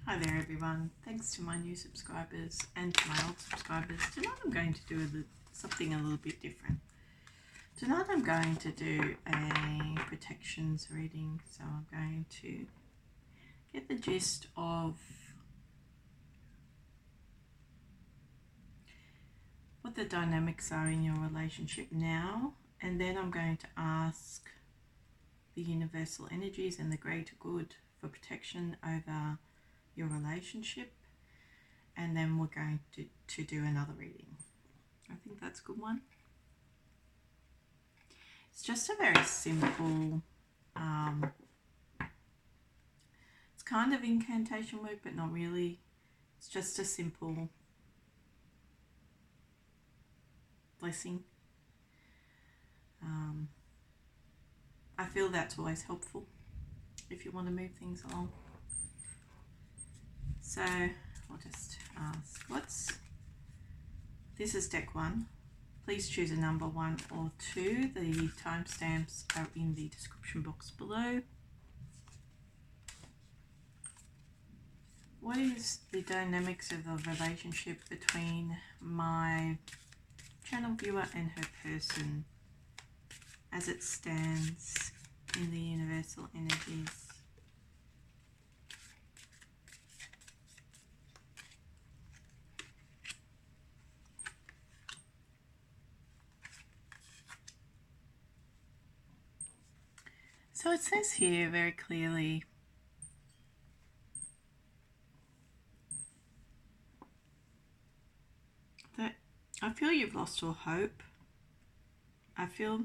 Hi there everyone, thanks to my new subscribers and to my old subscribers. Tonight I'm going to do something a little bit different. Tonight I'm going to do a protections reading, so I'm going to get the gist of what the dynamics are in your relationship now, and then I'm going to ask the universal energies and the greater good for protection over your relationship, and then we're going to do another reading. I think that's a good one. It's just a very simple, it's kind of incantation work, but not really. It's just a simple blessing. I feel that's always helpful if you want to move things along. So I'll just ask, this is deck 1. Please choose a number 1 or 2. The timestamps are in the description box below. What is the dynamics of the relationship between my channel viewer and her person as it stands in the universal energies? So it says here very clearly that I feel you've lost all hope. I feel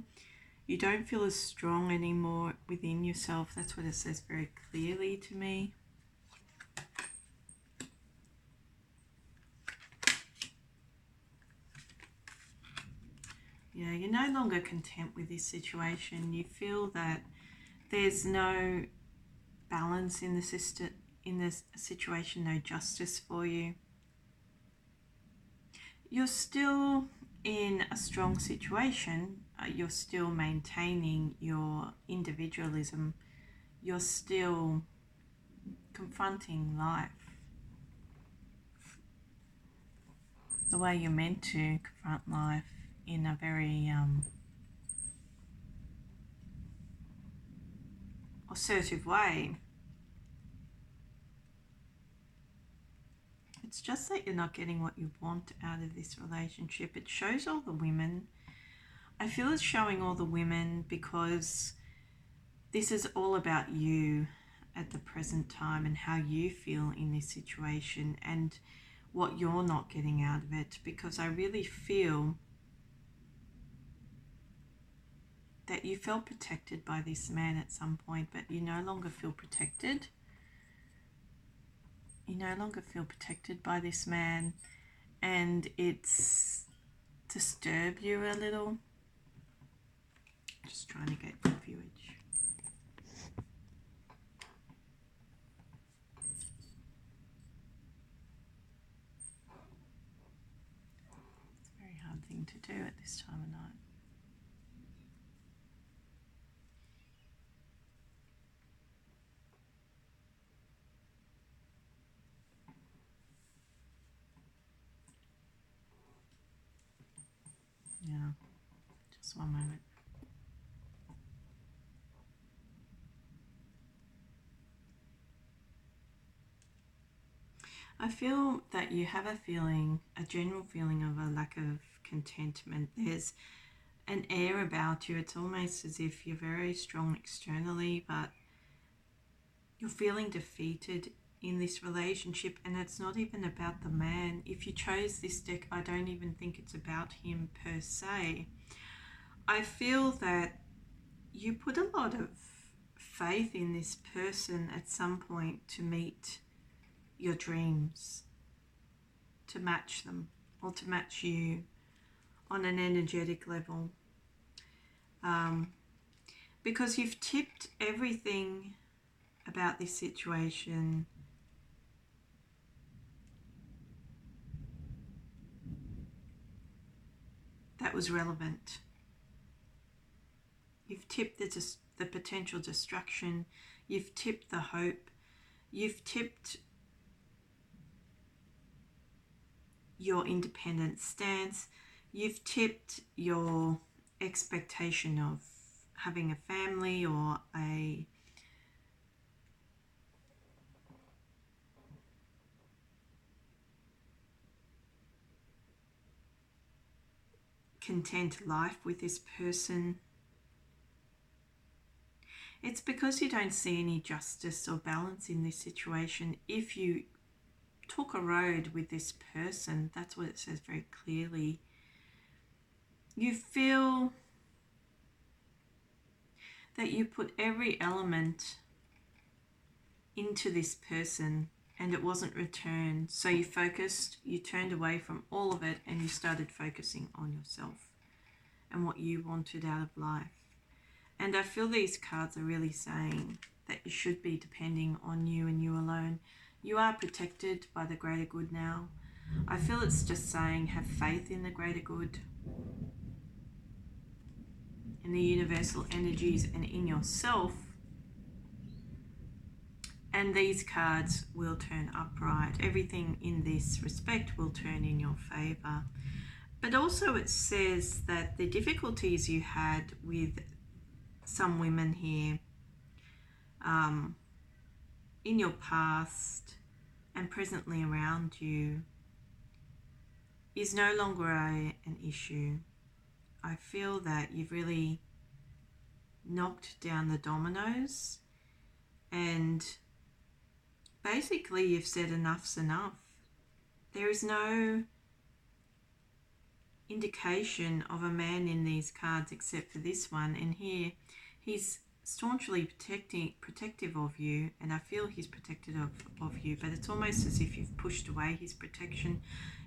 you don't feel as strong anymore within yourself. That's what it says very clearly to me. Yeah, you're no longer content with this situation. You feel that there's no balance in this situation, no justice for you. You're still in a strong situation. You're still maintaining your individualism. You're still confronting life the way you're meant to confront life, in a very assertive way. It's just that you're not getting what you want out of this relationship. It shows all the women. I feel it's showing all the women because this is all about you at the present time and how you feel in this situation and what you're not getting out of it, because I really feel that you felt protected by this man at some point, but you no longer feel protected. You no longer feel protected by this man, and it's disturbed you a little. Just trying to get the viewage. It's a very hard thing to do at this time of night. Yeah, just one moment. I feel that you have a general feeling of a lack of contentment. There's an air about you. It's almost as if you're very strong externally, but you're feeling defeated in this relationship, and it's not even about the man. If you chose this deck, I don't even think it's about him per se. I feel that you put a lot of faith in this person at some point to meet your dreams, to match them, or to match you on an energetic level, because you've tipped everything about this situation that was relevant. You've tipped the potential destruction, you've tipped the hope, you've tipped your independent stance. You've tipped your expectation of having a family or a content life with this person. It's because you don't see any justice or balance in this situation. If you took a road with this person, that's what it says very clearly. You feel that you put every element into this person and it wasn't returned. So you turned away from all of it and you started focusing on yourself and what you wanted out of life. And I feel these cards are really saying that you should be depending on you and you alone. You are protected by the greater good now. I feel it's just saying have faith in the greater good, in the universal energies and in yourself. And these cards will turn upright. Everything in this respect will turn in your favor. But also it says that the difficulties you had with some women here in your past and presently around you is no longer an issue. I feel that you've really knocked down the dominoes and basically you've said enough's enough. There is no indication of a man in these cards except for this one, and here he's staunchly protective of you, and I feel he's protective of you, but it's almost as if you've pushed away his protection.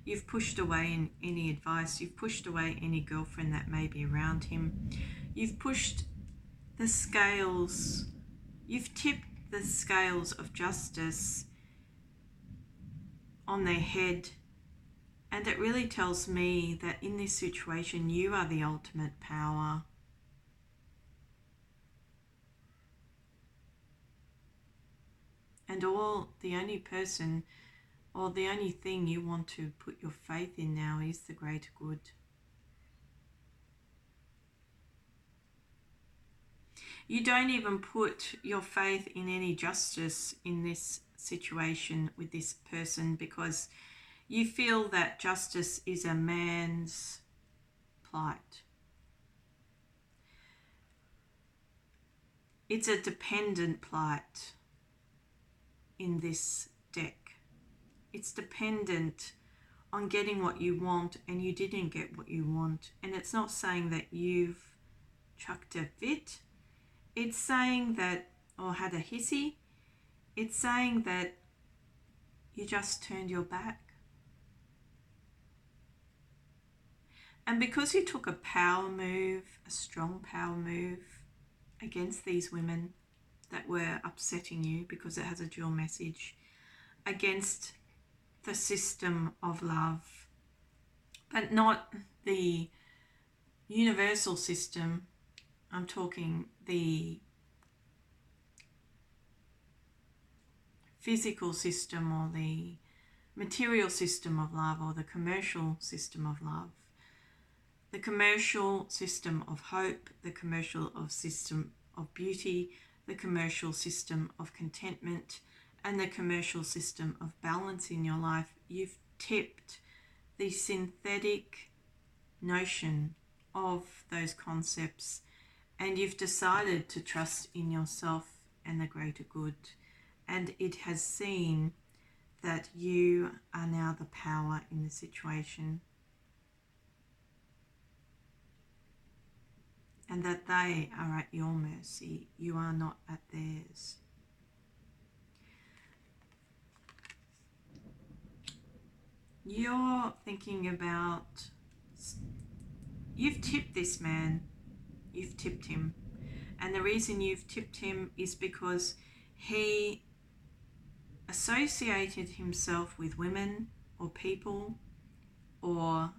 You've pushed away any advice. You've pushed away any girlfriend that may be around him. You've pushed the scales. You've tipped the scales of justice on their head. And it really tells me that in this situation, you are the ultimate power. And the only person or the only thing you want to put your faith in now is the greater good. You don't even put your faith in any justice in this situation with this person because you feel that justice is a man's plight. It's a dependent plight in this deck. It's dependent on getting what you want and you didn't get what you want. And it's not saying that you've chucked a fit. It's saying that, or had a hissy. It's saying that you just turned your back. And because you took a power move, a strong power move against these women that were upsetting you, because it has a dual message, against the system of love, but not the universal system. I'm talking the physical system or the material system of love or the commercial system of love. The commercial system of hope, the commercial system of beauty, the commercial system of contentment, and the commercial system of balance in your life. You've tipped the synthetic notion of those concepts and you've decided to trust in yourself and the greater good. And it has seen that you are now the power in the situation. And that they are at your mercy. You are not at theirs. You're thinking about, you've tipped this man. You've tipped him. And the reason you've tipped him is because he associated himself with women or people or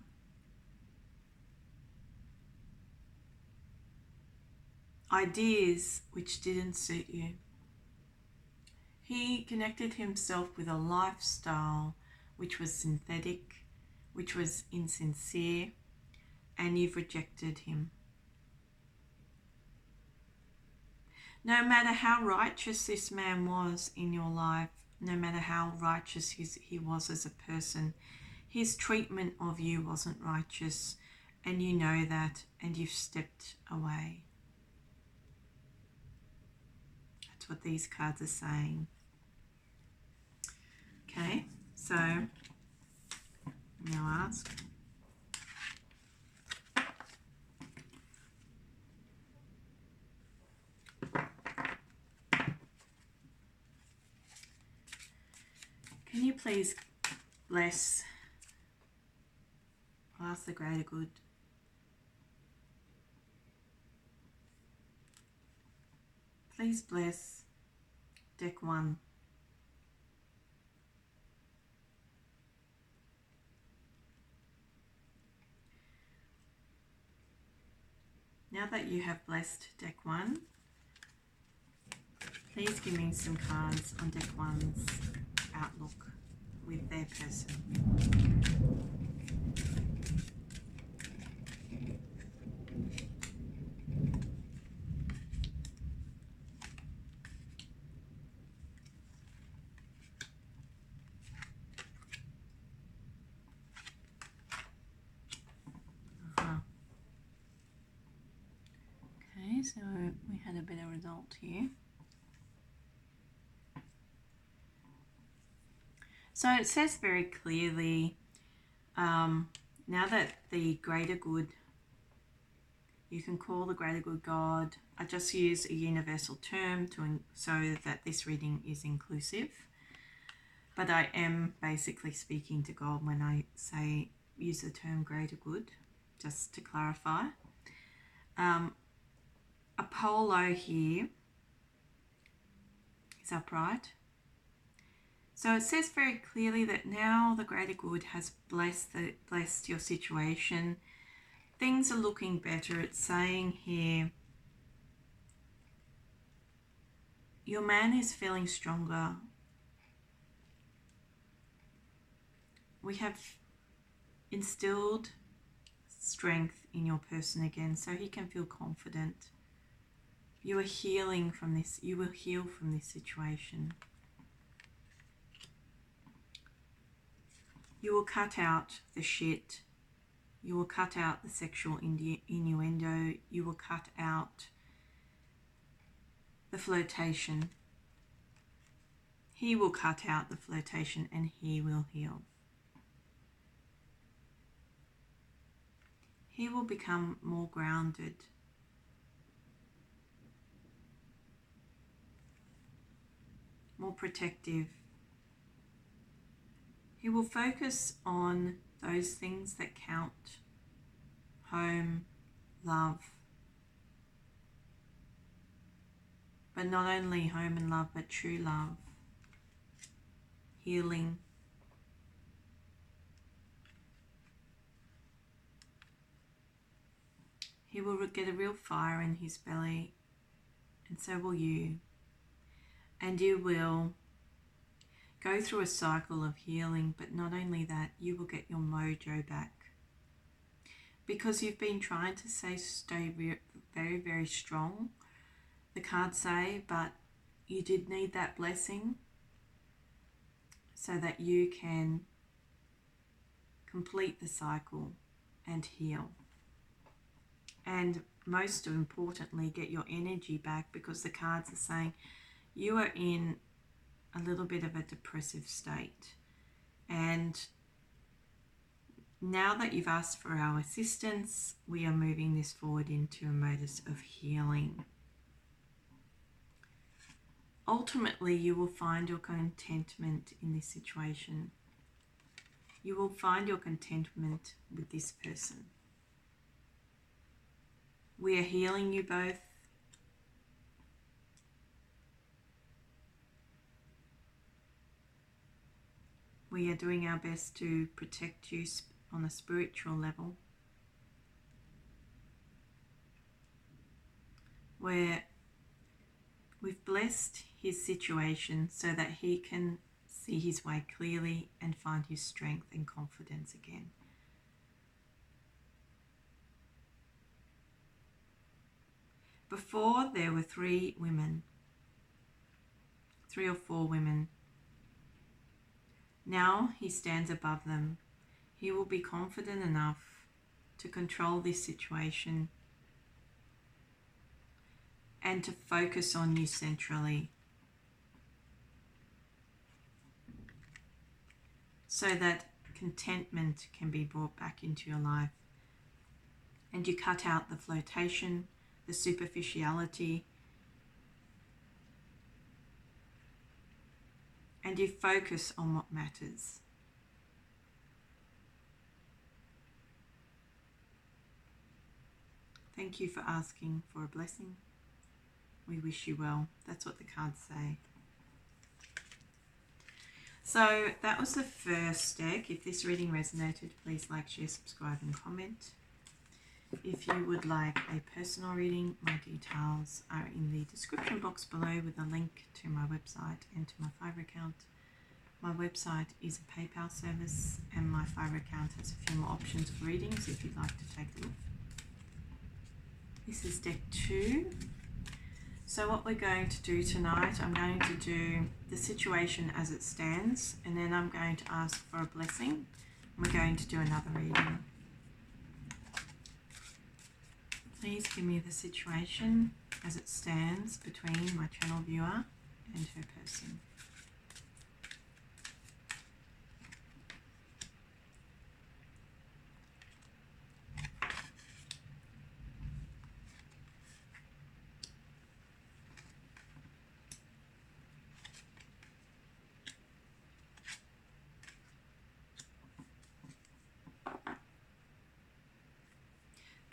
ideas which didn't suit you. He connected himself with a lifestyle which was synthetic, which was insincere, and you've rejected him. No matter how righteous this man was in your life, no matter how righteous he was as a person, his treatment of you wasn't righteous, and you know that, and you've stepped away. That's what these cards are saying. Okay, so now ask. Can you please bless, ask the greater good, please bless deck 1. Now that you have blessed deck 1, please give me some cards on deck 1's outlook with their person. Okay, so we had a better result here. So it says very clearly, now that the greater good, you can call the greater good God. I just use a universal term so that this reading is inclusive. But I am basically speaking to God when I say use the term greater good, just to clarify. Apollo here is upright. So it says very clearly that now the greater good has blessed your situation. Things are looking better. It's saying here, your man is feeling stronger. We have instilled strength in your person again, so he can feel confident. You are healing from this. You will heal from this situation. You will cut out the shit. You will cut out the sexual innuendo. You will cut out the flirtation. He will cut out the flirtation and he will heal. He will become more grounded. More protective. He will focus on those things that count: home, love. But not only home and love, but true love, healing. He will get a real fire in his belly, and so will you. And you will go through a cycle of healing, but not only that, you will get your mojo back. Because you've been trying to stay very, very strong, the cards say, but you did need that blessing so that you can complete the cycle and heal. And most importantly, get your energy back, because the cards are saying you are in a little bit of a depressive state. And now that you've asked for our assistance, we are moving this forward into a modus of healing. Ultimately, you will find your contentment in this situation. You will find your contentment with this person. We are healing you both. We are doing our best to protect you on a spiritual level. Where we've blessed his situation so that he can see his way clearly and find his strength and confidence again. Before there were 3 women, 3 or 4 women. Now he stands above them. He will be confident enough to control this situation and to focus on you centrally, so that contentment can be brought back into your life. And you cut out the flotation, the superficiality, and you focus on what matters. Thank you for asking for a blessing. We wish you well. That's what the cards say. So that was the first deck. If this reading resonated, please like, share, subscribe and comment. If you would like a personal reading, my details are in the description box below with a link to my website and to my Fiverr account. My website is a PayPal service and my Fiverr account has a few more options for readings if you'd like to take a look. This is deck 2. So what we're going to do tonight, I'm going to do the situation as it stands, and then I'm going to ask for a blessing. We're going to do another reading. Please give me the situation as it stands between my channel viewer and her person.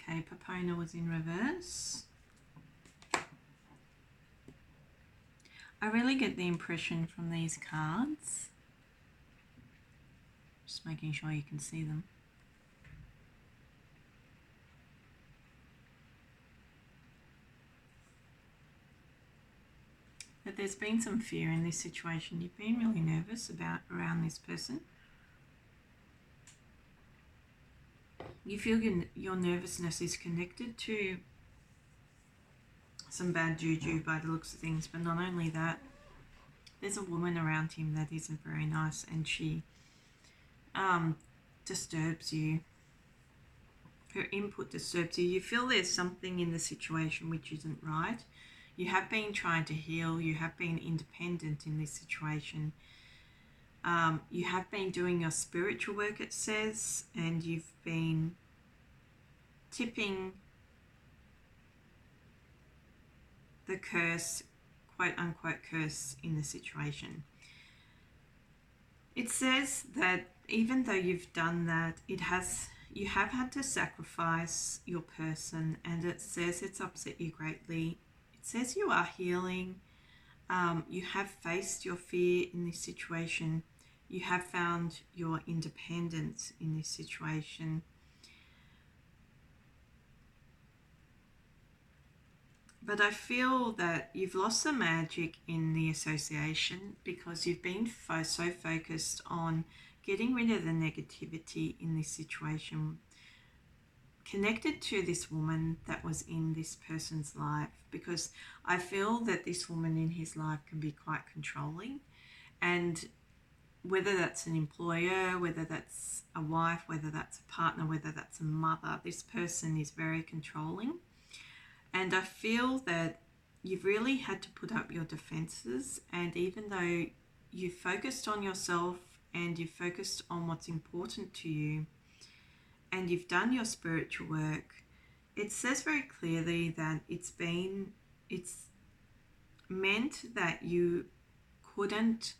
Okay, Papona was in reverse. I really get the impression from these cards, just making sure you can see them, that there's been some fear in this situation. You've been really nervous around this person. You feel your nervousness is connected to some bad juju by the looks of things, but not only that, there's a woman around him that isn't very nice, and she disturbs you. Her input disturbs you. You feel there's something in the situation which isn't right. You have been trying to heal. You have been independent in this situation. You have been doing your spiritual work, it says, and you've been tipping the curse, quote unquote curse, in the situation. It says that even though you've done that, you have had to sacrifice your person, and it says it's upset you greatly. It says you are healing. You have faced your fear in this situation. You have found your independence in this situation. But I feel that you've lost the magic in the association because you've been so focused on getting rid of the negativity in this situation, connected to this woman that was in this person's life, because I feel that this woman in his life can be quite controlling, and whether that's an employer, whether that's a wife, whether that's a partner, whether that's a mother, this person is very controlling. And I feel that you've really had to put up your defenses, and even though you focused on yourself and you focused on what's important to you and you've done your spiritual work, it says very clearly that it's meant that you couldn't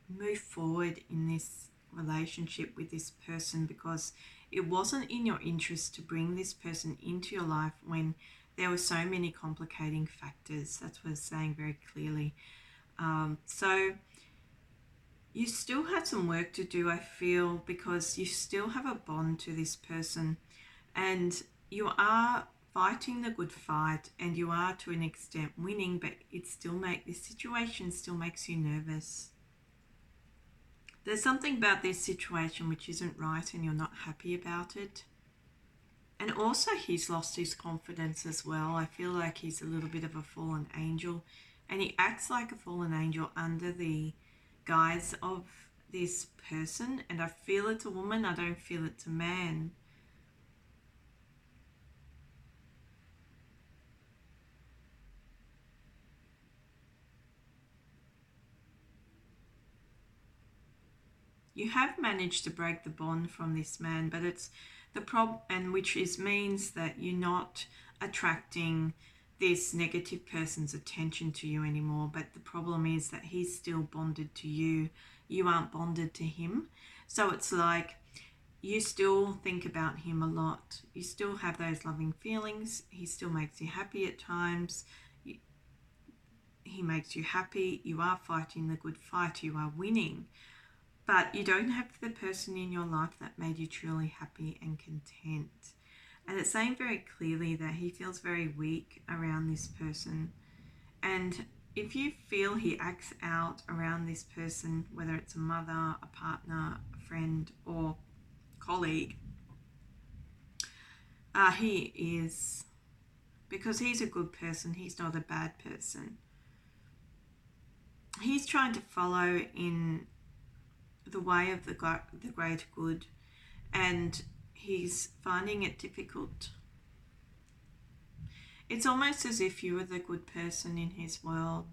move forward in this relationship with this person because it wasn't in your interest to bring this person into your life when there were so many complicating factors. That's what it's saying very clearly. So you still have some work to do, I feel, because you still have a bond to this person and you are fighting the good fight and you are to an extent winning, but this situation still makes you nervous. There's something about this situation which isn't right and you're not happy about it. And also he's lost his confidence as well. I feel like he's a little bit of a fallen angel, and he acts like a fallen angel under the guise of this person. And I feel it's a woman, I don't feel it's a man. You have managed to break the bond from this man, but it's the problem, and which is means that you're not attracting this negative person's attention to you anymore. But the problem is that he's still bonded to you. You aren't bonded to him. So it's like you still think about him a lot. You still have those loving feelings. He still makes you happy at times. He makes you happy. You are fighting the good fight. You are winning. But you don't have the person in your life that made you truly happy and content. And it's saying very clearly that he feels very weak around this person. And if you feel he acts out around this person, whether it's a mother, a partner, a friend, or colleague, he is, because he's a good person, he's not a bad person. He's trying to follow in the way of the great good, and he's finding it difficult. It's almost as if you were the good person in his world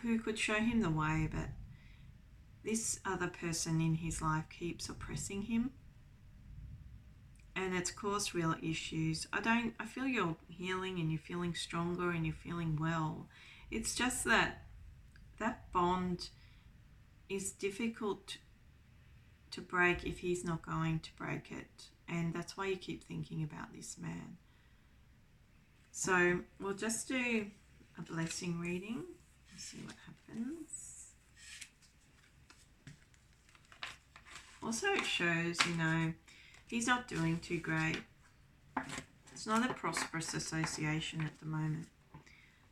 who could show him the way, but this other person in his life keeps oppressing him, and it's caused real issues. I feel you're healing and you're feeling stronger and you're feeling well. It's just that that bond is difficult to break if he's not going to break it, and that's why you keep thinking about this man. So we'll just do a blessing reading and see what happens. Also it shows, he's not doing too great. It's not a prosperous association at the moment.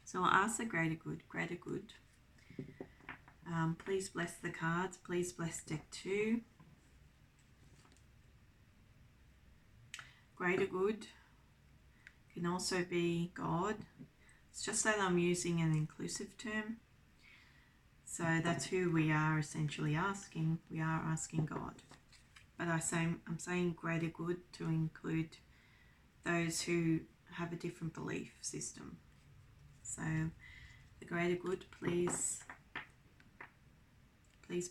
So I'll ask the greater good. Please bless the cards. Please bless deck 2. Greater good can also be God. It's just that I'm using an inclusive term. So that's who we are essentially asking. We are asking God. But I'm saying greater good to include those who have a different belief system. So the greater good, please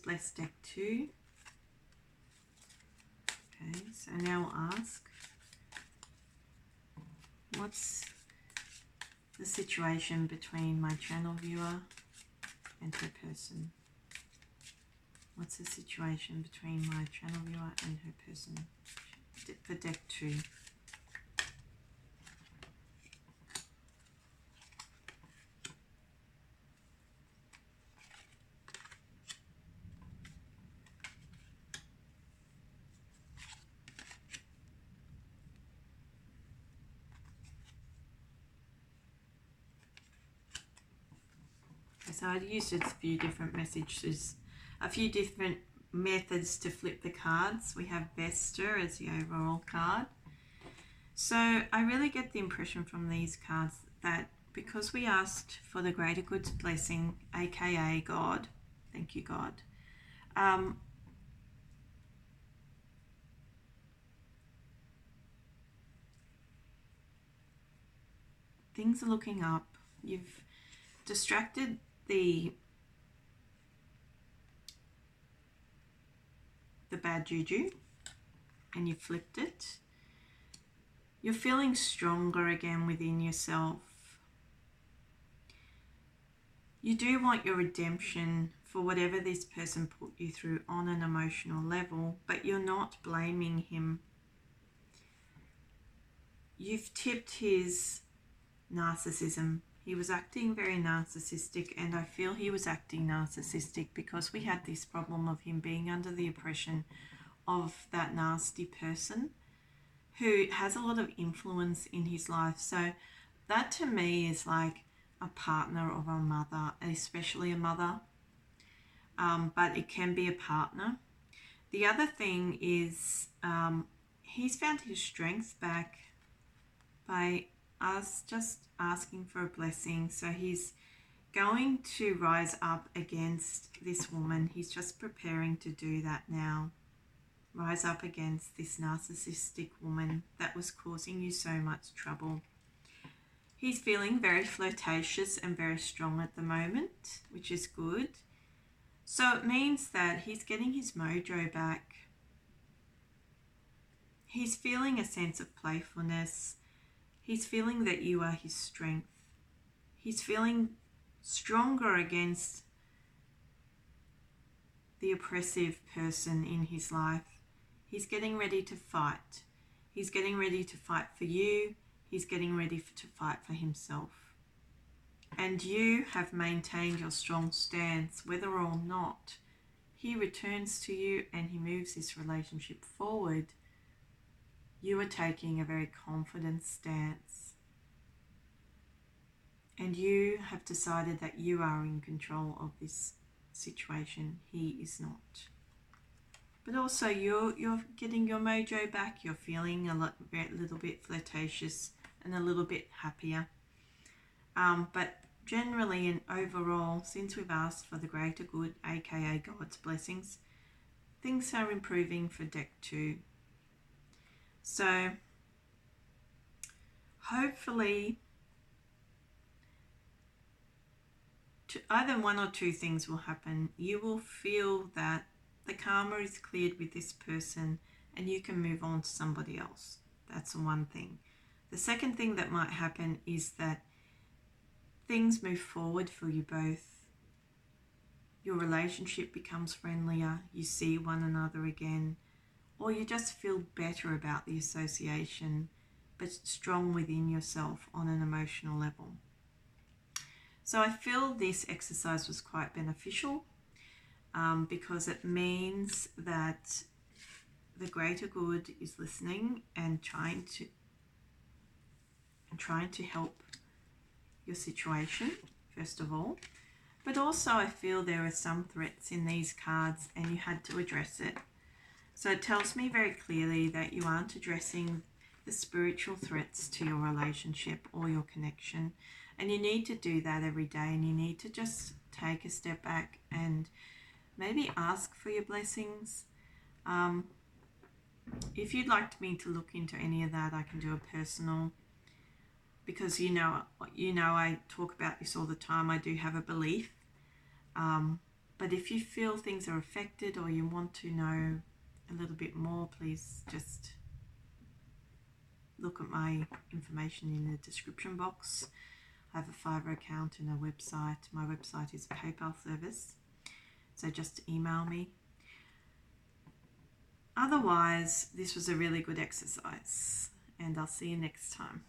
bless deck 2. Okay, so now I'll ask, what's the situation between my channel viewer and her person? What's the situation between my channel viewer and her person for deck 2? So I'd used a few different messages, a few different methods to flip the cards. We have Vesta as the overall card. So I really get the impression from these cards that because we asked for the greater good's blessing, aka God, thank you God, things are looking up. You've distracted the bad juju and you flipped it. You're feeling stronger again within yourself. You do want your redemption for whatever this person put you through on an emotional level, but you're not blaming him. You've tipped his narcissism. He was acting very narcissistic, and I feel he was acting narcissistic because we had this problem of him being under the oppression of that nasty person who has a lot of influence in his life. So that to me is like a partner of a mother, especially a mother, but it can be a partner. The other thing is he's found his strength back by us just asking for a blessing. So he's going to rise up against this woman. He's just preparing to do that now. Rise up against this narcissistic woman that was causing you so much trouble. He's feeling very flirtatious and very strong at the moment, which is good. So it means that he's getting his mojo back. He's feeling a sense of playfulness. He's feeling that you are his strength. He's feeling stronger against the oppressive person in his life. He's getting ready to fight. He's getting ready to fight for you. He's getting ready to fight for himself. And you have maintained your strong stance, whether or not he returns to you and he moves this relationship forward. You are taking a very confident stance. And you have decided that you are in control of this situation. He is not. But also you're getting your mojo back. You're feeling a little bit flirtatious and a little bit happier. But generally and overall, since we've asked for the greater good, aka God's blessings, things are improving for deck 2. So hopefully either one or two things will happen. You will feel that the karma is cleared with this person and you can move on to somebody else. That's one thing. The second thing that might happen is that things move forward for you both. Your relationship becomes friendlier, you see one another again, or you just feel better about the association, but strong within yourself on an emotional level. So I feel this exercise was quite beneficial because it means that the greater good is listening and trying to help your situation, first of all. But also I feel there are some threats in these cards and you had to address it. So it tells me very clearly that you aren't addressing the spiritual threats to your relationship or your connection. And you need to do that every day, and you need to just take a step back and maybe ask for your blessings. If you'd like me to look into any of that, I can do a personal, because you know I talk about this all the time. I do have a belief. But if you feel things are affected or you want to know a little bit more, please just look at my information in the description box. I have a Fiverr account and a website. My website is a PayPal service, so just email me. Otherwise, this was a really good exercise, and I'll see you next time.